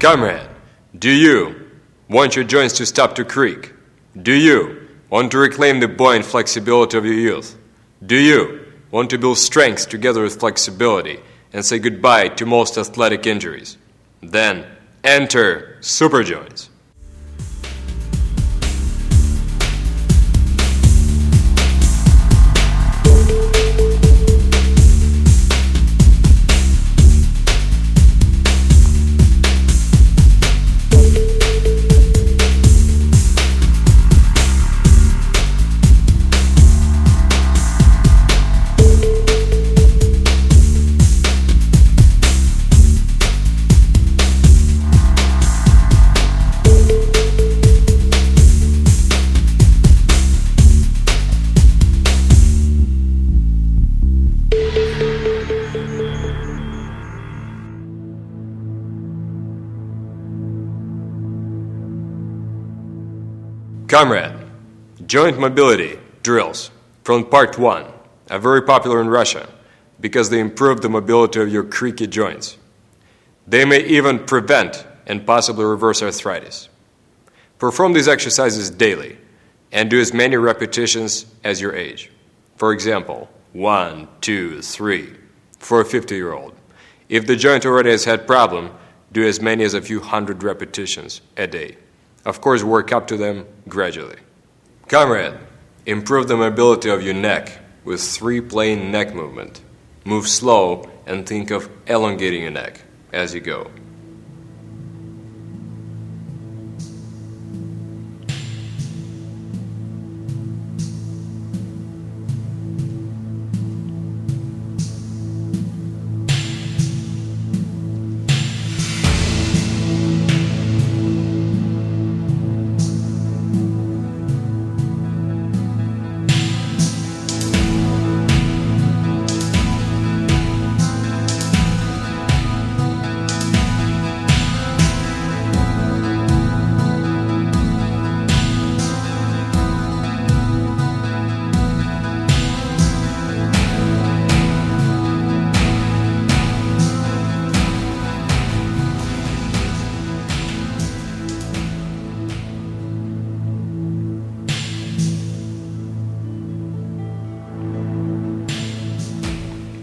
Comrade, do you want your joints to stop to creak? Do you want to reclaim the buoyant flexibility of your youth? Do you want to build strength together with flexibility and say goodbye to most athletic injuries? Then enter Superjoints. Comrade, joint mobility drills from Part 1 are very popular in Russia because they improve the mobility of your creaky joints. They may even prevent and possibly reverse arthritis. Perform these exercises daily and do as many repetitions as your age. For example, 1, 2, 3 for a 50-year-old. If the joint already has had problem, do as many as a few hundred repetitions a day. Of course, work up to them gradually. Comrade, improve the mobility of your neck with 3 plain neck movement. Move slow and think of elongating your neck as you go.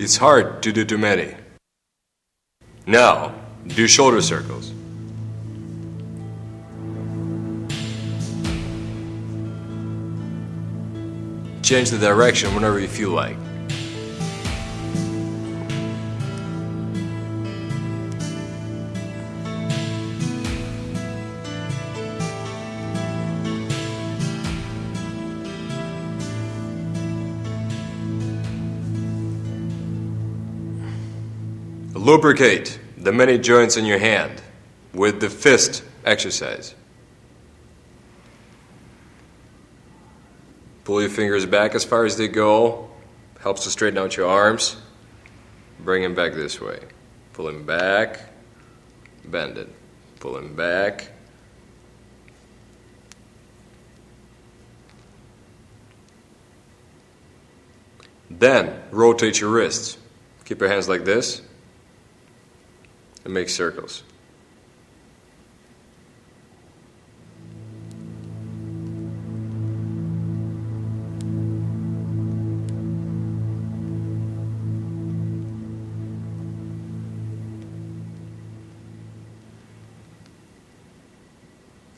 It's hard to do too many. Now, do shoulder circles. Change the direction whenever you feel like. Lubricate the many joints in your hand with the fist exercise. Pull your fingers back as far as they go. Helps to straighten out your arms. Bring them back this way. Pull them back. Bend it. Pull them back. Then rotate your wrists. Keep your hands like this. And make circles.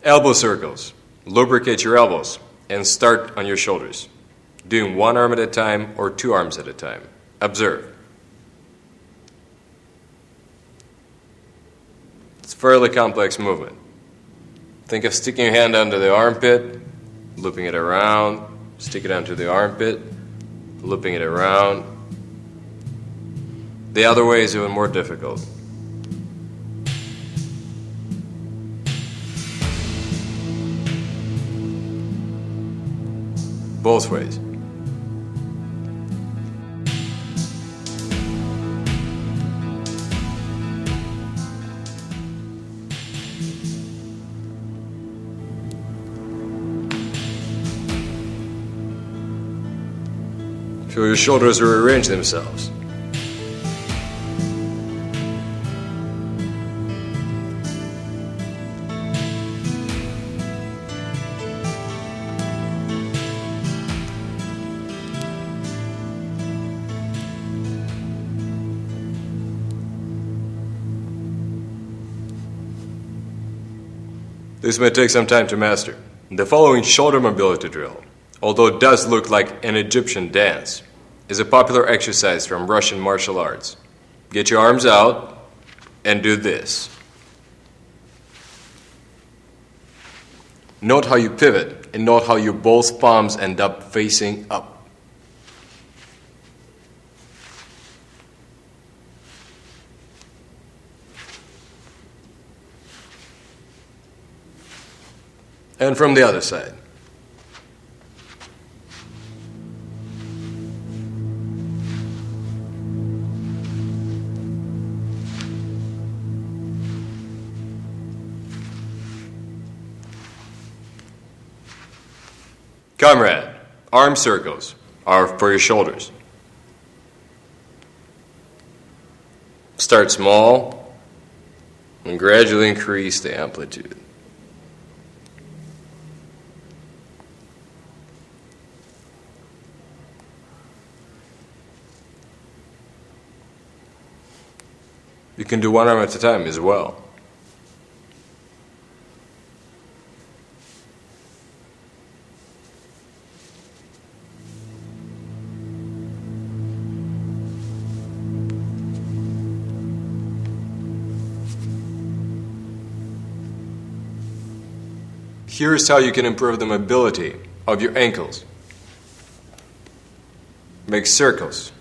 Elbow circles. Lubricate your elbows and start on your shoulders, doing 1 arm at a time or 2 arms at a time. Observe. It's a fairly complex movement. Think of sticking your hand under the armpit, looping it around, stick it onto the armpit, looping it around. The other way is even more difficult. Both ways. Feel your shoulders rearrange themselves. This may take some time to master. The following shoulder mobility drill, although it does look like an Egyptian dance, is a popular exercise from Russian martial arts. Get your arms out and do this. Note how you pivot and note how your both palms end up facing up. And from the other side. Comrade, arm circles are for your shoulders. Start small and gradually increase the amplitude. You can do one arm at a time as well. Here's how you can improve the mobility of your ankles. Make circles.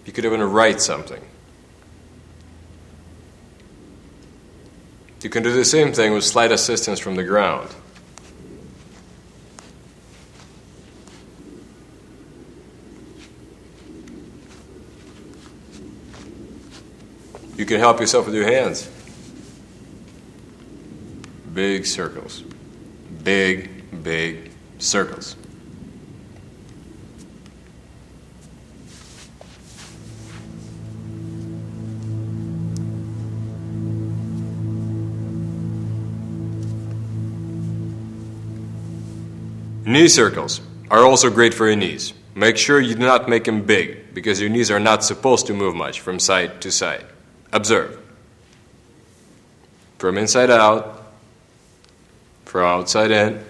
You could even write something. You can do the same thing with slight assistance from the ground. You can help yourself with your hands. Big circles. Big, big circles. Knee circles are also great for your knees. Make sure you do not make them big, because your knees are not supposed to move much from side to side. Observe. From inside out, from outside in.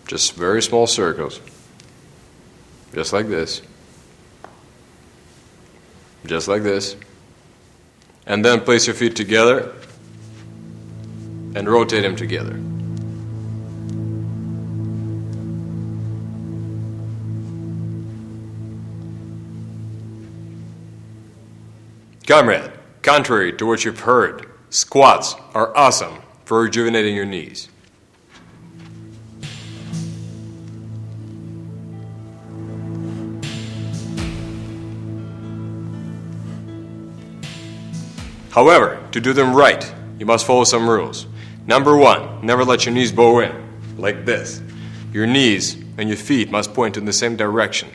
Just very small circles. Just like this. Just like this. And then place your feet together and rotate them together. Comrade, contrary to what you've heard, squats are awesome for rejuvenating your knees. However, to do them right, you must follow some rules. Number 1, never let your knees bow in, like this. Your knees and your feet must point in the same direction,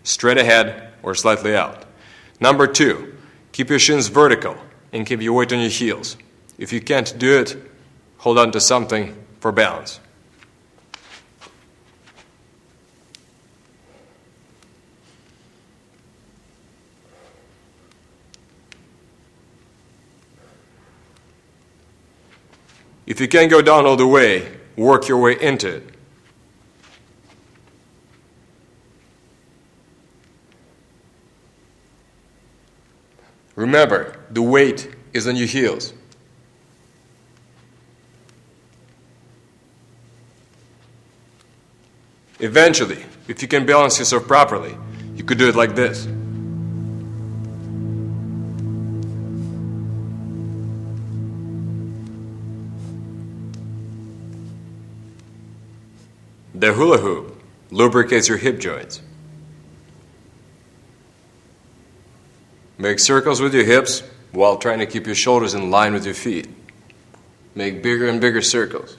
straight ahead or slightly out. Number 2, keep your shins vertical and keep your weight on your heels. If you can't do it, hold on to something for balance. If you can't go down all the way, work your way into it. Remember, the weight is on your heels. Eventually, if you can balance yourself properly, you could do it like this. The hula hoop lubricates your hip joints. Make circles with your hips while trying to keep your shoulders in line with your feet. Make bigger and bigger circles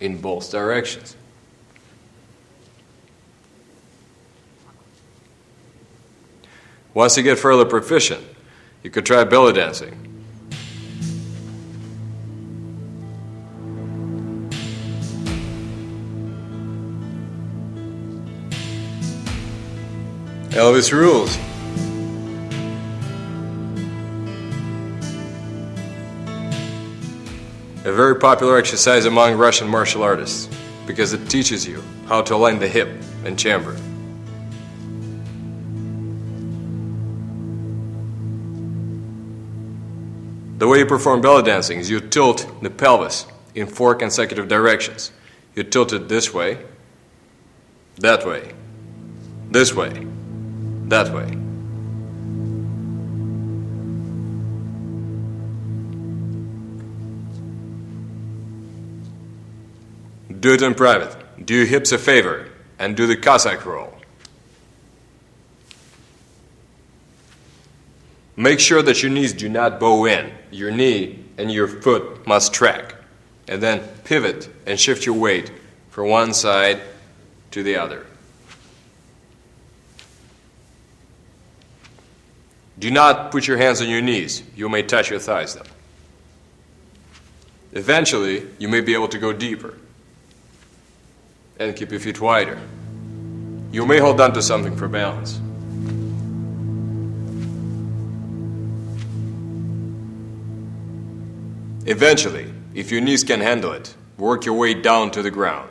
in both directions. Once you get fairly proficient, you could try belly dancing. Elvis rules. a very popular exercise among Russian martial artists because it teaches you how to align the hip and chamber. The way you perform belly dancing is you tilt the pelvis in 4 consecutive directions. You tilt it this way, that way, this way, that way. Do it in private. Do your hips a favor and do the Cossack roll. Make sure that your knees do not bow in. Your knee and your foot must track. And then pivot and shift your weight from one side to the other. Do not put your hands on your knees. You may touch your thighs though. Eventually, you may be able to go deeper and keep your feet wider. You may hold on to something for balance. Eventually, if your knees can handle it, work your way down to the ground.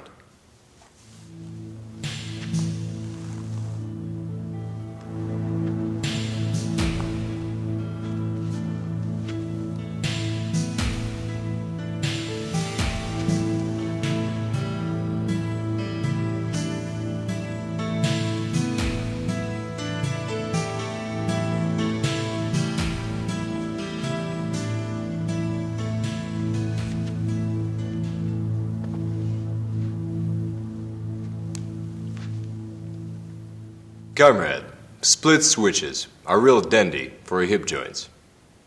Comrade, split switches are real dandy for your hip joints.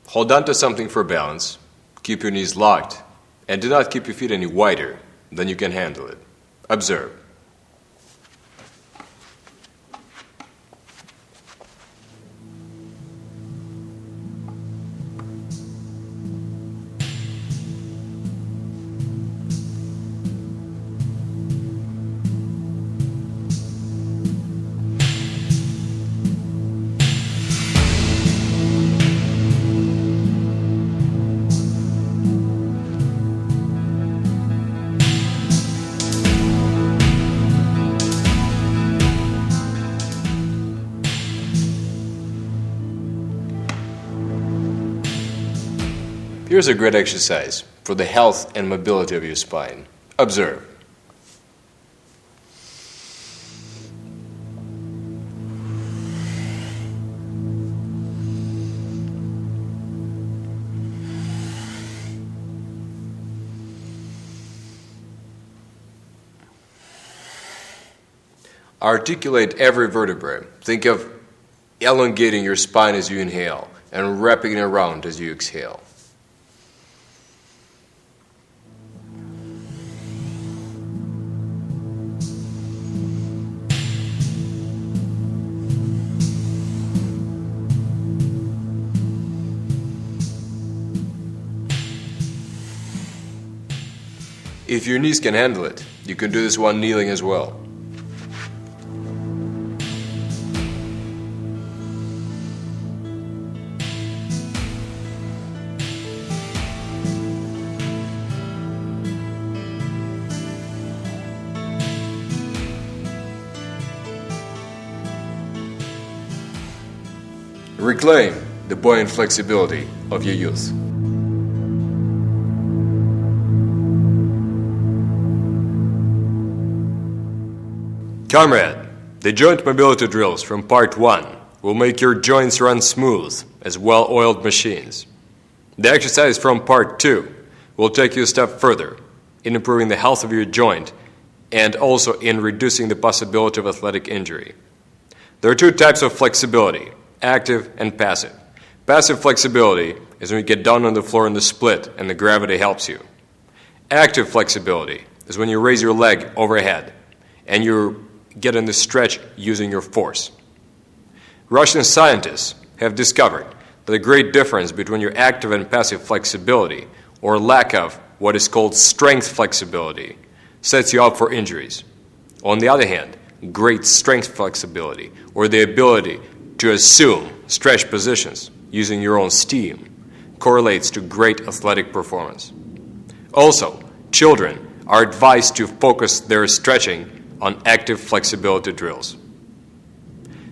Hold on to something for balance, keep your knees locked, and do not keep your feet any wider than you can handle it. Observe. Here's a great exercise for the health and mobility of your spine. Observe. Articulate every vertebra. Think of elongating your spine as you inhale and wrapping it around as you exhale. If your knees can handle it, you can do this while kneeling as well. Reclaim the buoyant flexibility of your youth. Comrade, the joint mobility drills from part 1 will make your joints run smooth as well-oiled machines. The exercise from part 2 will take you a step further in improving the health of your joint and also in reducing the possibility of athletic injury. There are 2 types of flexibility, active and passive. Passive flexibility is when you get down on the floor in the split and the gravity helps you. Active flexibility is when you raise your leg overhead and you get in the stretch using your force. Russian scientists have discovered that the great difference between your active and passive flexibility, or lack of what is called strength flexibility, sets you up for injuries. On the other hand, great strength flexibility, or the ability to assume stretch positions using your own steam, correlates to great athletic performance. Also, children are advised to focus their stretching on active flexibility drills.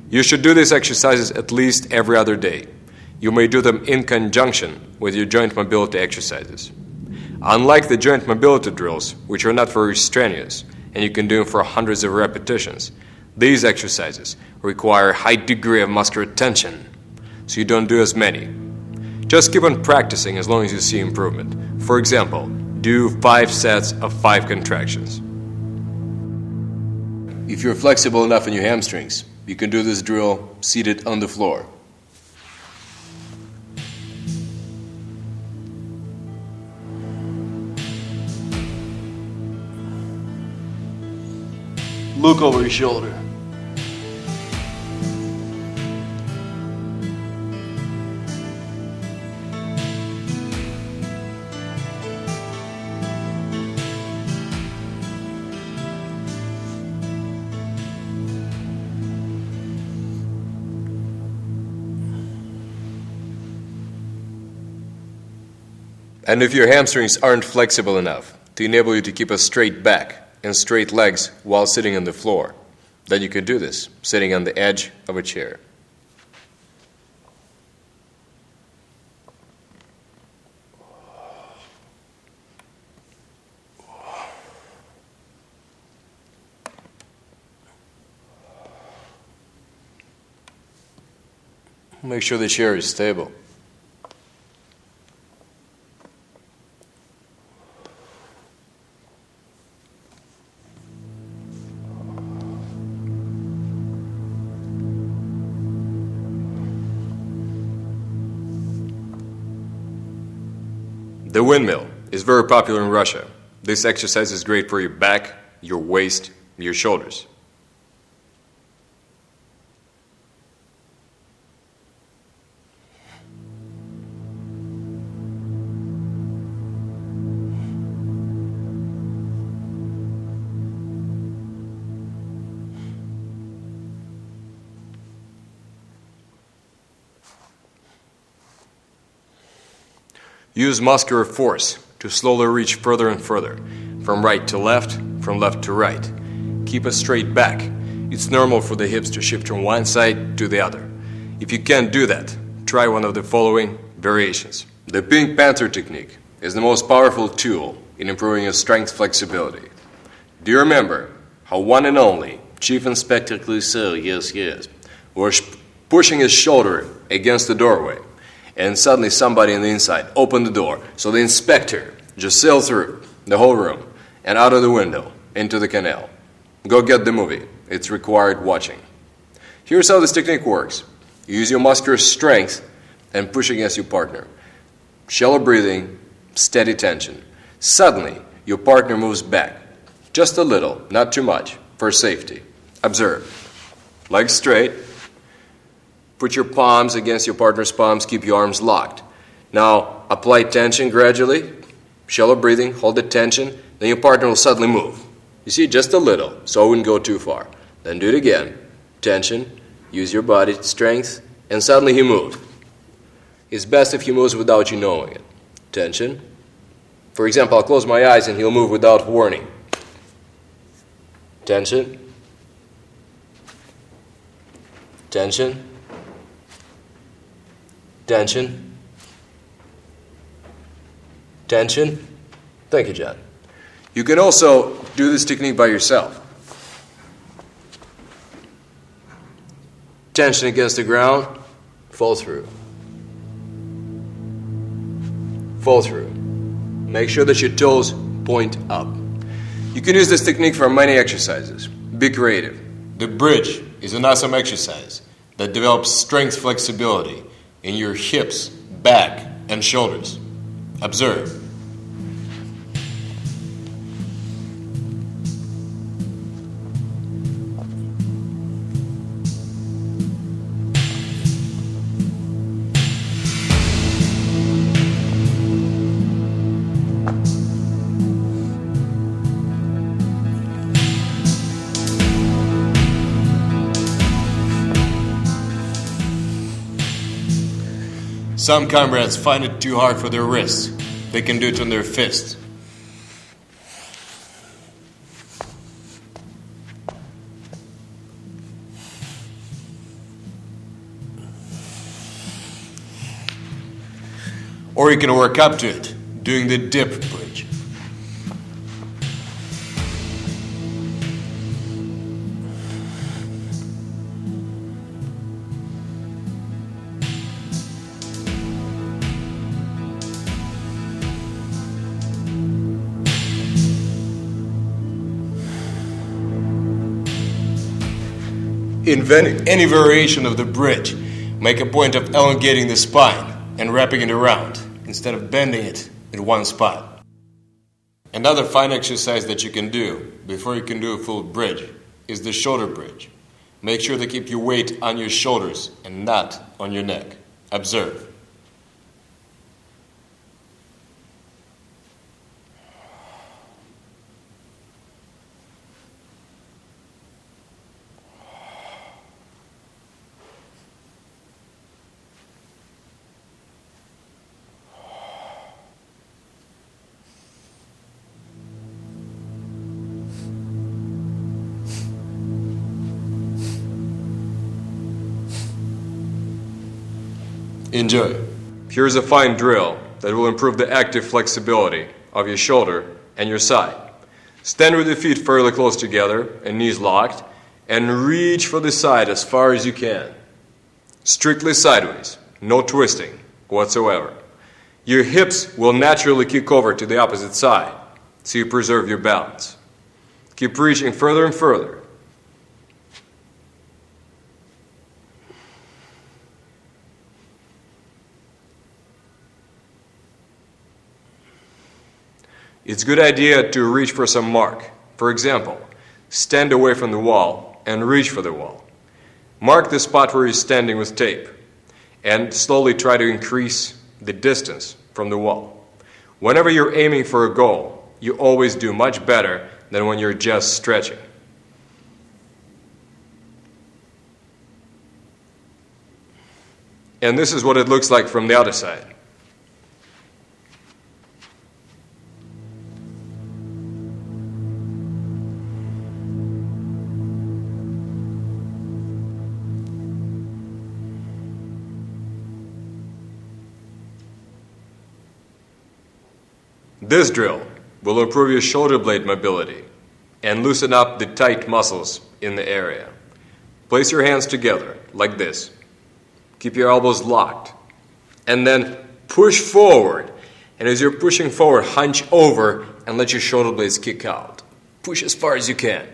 You should do these exercises at least every other day. You may do them in conjunction with your joint mobility exercises. Unlike the joint mobility drills, which are not very strenuous, and you can do them for hundreds of repetitions, these exercises require a high degree of muscular tension, so you don't do as many. Just keep on practicing as long as you see improvement. For example, do 5 sets of 5 contractions. If you're flexible enough in your hamstrings, you can do this drill seated on the floor. Look over your shoulder. And if your hamstrings aren't flexible enough to enable you to keep a straight back and straight legs while sitting on the floor, then you can do this sitting on the edge of a chair. Make sure the chair is stable. The windmill is very popular in Russia. This exercise is great for your back, your waist, your shoulders. Use muscular force to slowly reach further and further, from right to left, from left to right. Keep a straight back. It's normal for the hips to shift from one side to the other. If you can't do that, try one of the following variations. The Pink Panther technique is the most powerful tool in improving your strength flexibility. Do you remember how one and only Chief Inspector Clouseau, yes, was pushing his shoulder against the doorway, and suddenly somebody on the inside opened the door, so the inspector just sailed through the whole room and out of the window into the canal. Go get the movie. It's required watching. Here's how this technique works. You use your muscular strength and push against your partner. Shallow breathing, steady tension. Suddenly, your partner moves back. Just a little, not too much, for safety. Observe. Legs straight. Put your palms against your partner's palms. Keep your arms locked. Now, apply tension gradually. Shallow breathing, hold the tension. Then your partner will suddenly move. You see, just a little, so it wouldn't go too far. Then do it again. Tension, use your body strength, and suddenly he moved. It's best if he moves without you knowing it. Tension. For example, I'll close my eyes and he'll move without warning. Tension. Tension. Tension. Tension. Thank you, John. You can also do this technique by yourself. Tension against the ground, fall through. Fall through. Make sure that your toes point up. You can use this technique for many exercises. Be creative. The bridge is an awesome exercise that develops strength flexibility in your hips, back, and shoulders. Observe. Some comrades find it too hard for their wrists. They can do it on their fists. Or you can work up to it, doing the dip bridge. In any variation of the bridge, make a point of elongating the spine and wrapping it around, instead of bending it in one spot. Another fine exercise that you can do before you can do a full bridge is the shoulder bridge. Make sure to keep your weight on your shoulders and not on your neck. Observe. Enjoy. Here's a fine drill that will improve the active flexibility of your shoulder and your side. Stand with your feet fairly close together and knees locked, and reach for the side as far as you can. Strictly sideways, no twisting whatsoever. Your hips will naturally kick over to the opposite side, so you preserve your balance. Keep reaching further and further. It's a good idea to reach for some mark. For example, stand away from the wall and reach for the wall. Mark the spot where you're standing with tape and slowly try to increase the distance from the wall. Whenever you're aiming for a goal, you always do much better than when you're just stretching. And this is what it looks like from the other side. This drill will improve your shoulder blade mobility and loosen up the tight muscles in the area. Place your hands together like this. Keep your elbows locked. And then push forward. And as you're pushing forward, hunch over and let your shoulder blades kick out. Push as far as you can.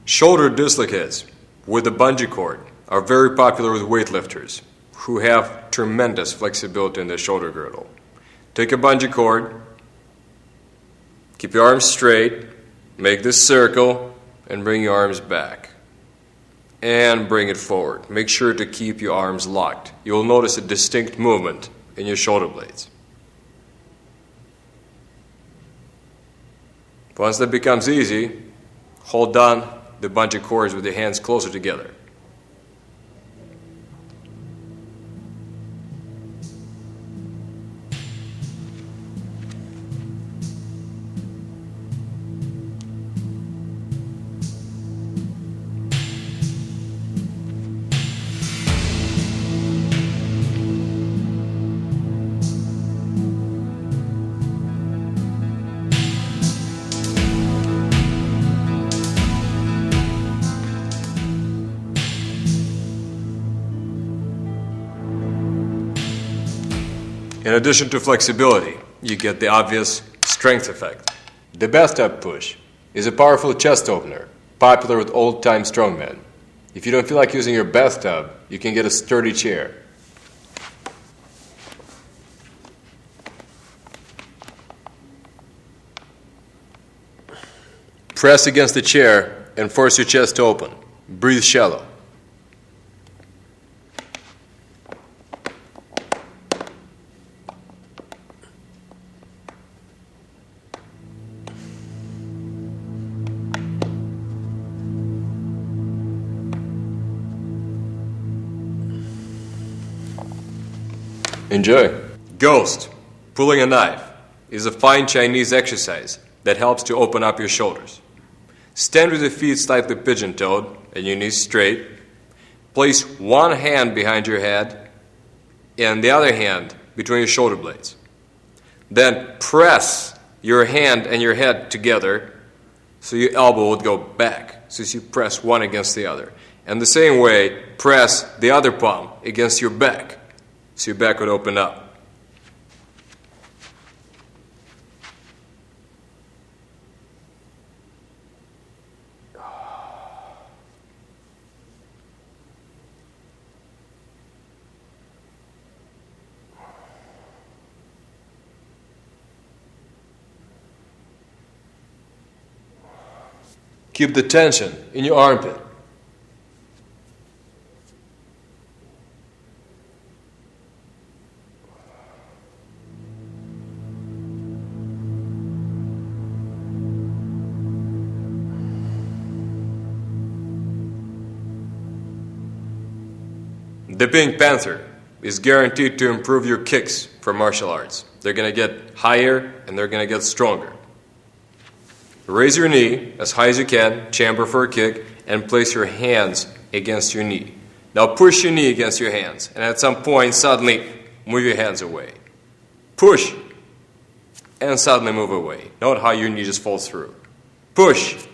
Shoulder dislocates with the bungee cord are very popular with weightlifters who have tremendous flexibility in their shoulder girdle. Take a bungee cord, keep your arms straight, make this circle, and bring your arms back. And bring it forward. Make sure to keep your arms locked. You will notice a distinct movement in your shoulder blades. Once that becomes easy, hold down the bungee cords with your hands closer together. In addition to flexibility, you get the obvious strength effect. The bathtub push is a powerful chest opener, popular with old-time strongmen. If you don't feel like using your bathtub, you can get a sturdy chair. Press against the chair and force your chest to open. Breathe shallow. Enjoy. Ghost, pulling a knife, is a fine Chinese exercise that helps to open up your shoulders. Stand with your feet slightly pigeon-toed and your knees straight. Place one hand behind your head and the other hand between your shoulder blades. Then press your hand and your head together so your elbow would go back, so you press one against the other. And the same way, press the other palm against your back, so your back would open up. Keep the tension in your armpit. The Pink Panther is guaranteed to improve your kicks for martial arts. They're going to get higher and they're going to get stronger. Raise your knee as high as you can, chamber for a kick, and place your hands against your knee. Now push your knee against your hands, and at some point suddenly move your hands away. Push, and suddenly move away. Note how your knee just falls through. Push,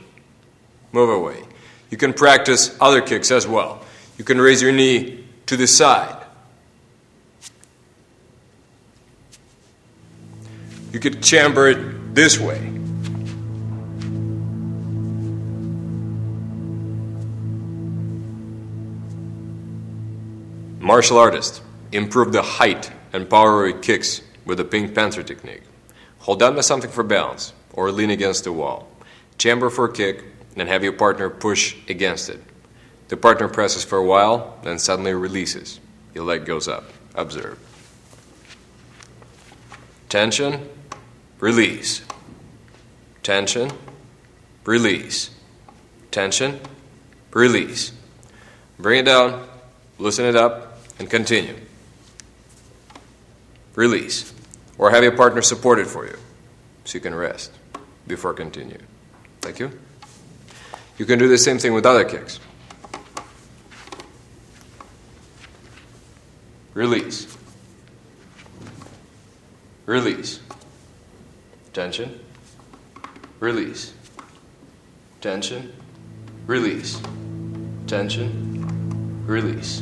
move away. You can practice other kicks as well. You can raise your knee to the side. You could chamber it this way. Martial artists improve the height and power of your kicks with the Pink Panther technique. Hold down to something for balance or lean against the wall. Chamber for a kick and have your partner push against it. The partner presses for a while, then suddenly releases. Your leg goes up. Observe. Tension, release. Tension, release. Tension, release. Bring it down, loosen it up, and continue. Release. Or have your partner support it for you so you can rest before continue. Thank you. You can do the same thing with other kicks. Release. Release. Tension. Release. Tension. Release. Tension. Release.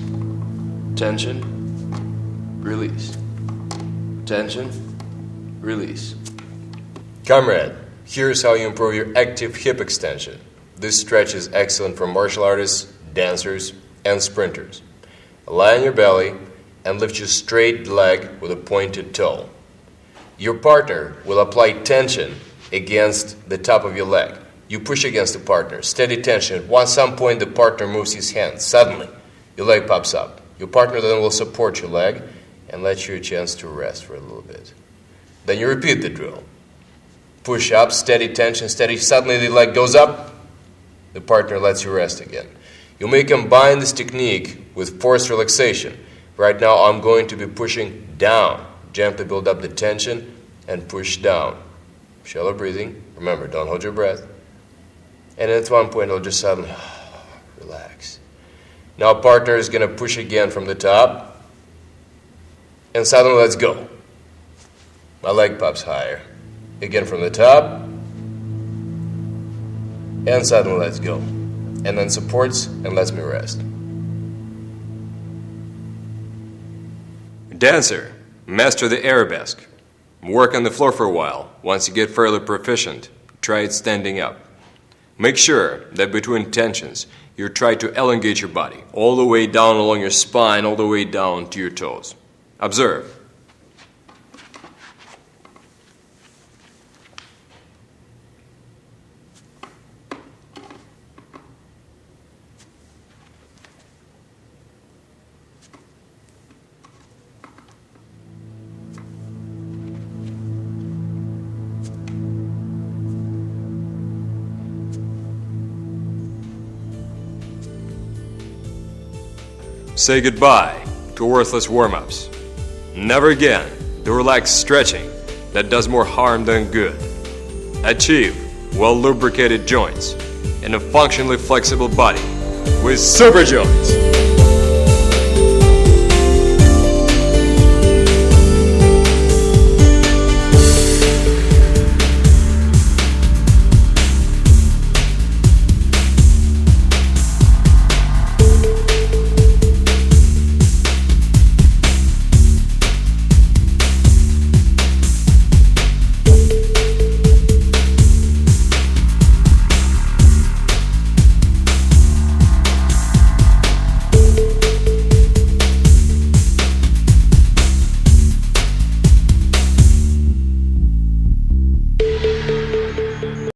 Tension. Release. Tension. Release. Comrade, here's how you improve your active hip extension. This stretch is excellent for martial artists, dancers, and sprinters. Lie on your belly and lift your straight leg with a pointed toe. Your partner will apply tension against the top of your leg. You push against the partner, steady tension. At some point the partner moves his hand. Suddenly, your leg pops up. Your partner then will support your leg and let you a chance to rest for a little bit. Then you repeat the drill. Push up, steady tension, steady. Suddenly the leg goes up. The partner lets you rest again. You may combine this technique with forced relaxation. Right now I'm going to be pushing down. Gently build up the tension and push down. Shallow breathing. Remember, don't hold your breath. And at one point it'll just suddenly relax. Now partner is going to push again from the top. And suddenly let's go. My leg pops higher. Again from the top. And suddenly let's go. And then supports and lets me rest. Dancer, master the arabesque. Work on the floor for a while. Once you get fairly proficient, try it standing up. Make sure that between tensions, you try to elongate your body all the way down along your spine, all the way down to your toes. Observe. Say goodbye to worthless warm-ups. Never again do relaxed stretching that does more harm than good. Achieve well-lubricated joints and a functionally flexible body with Super Joints.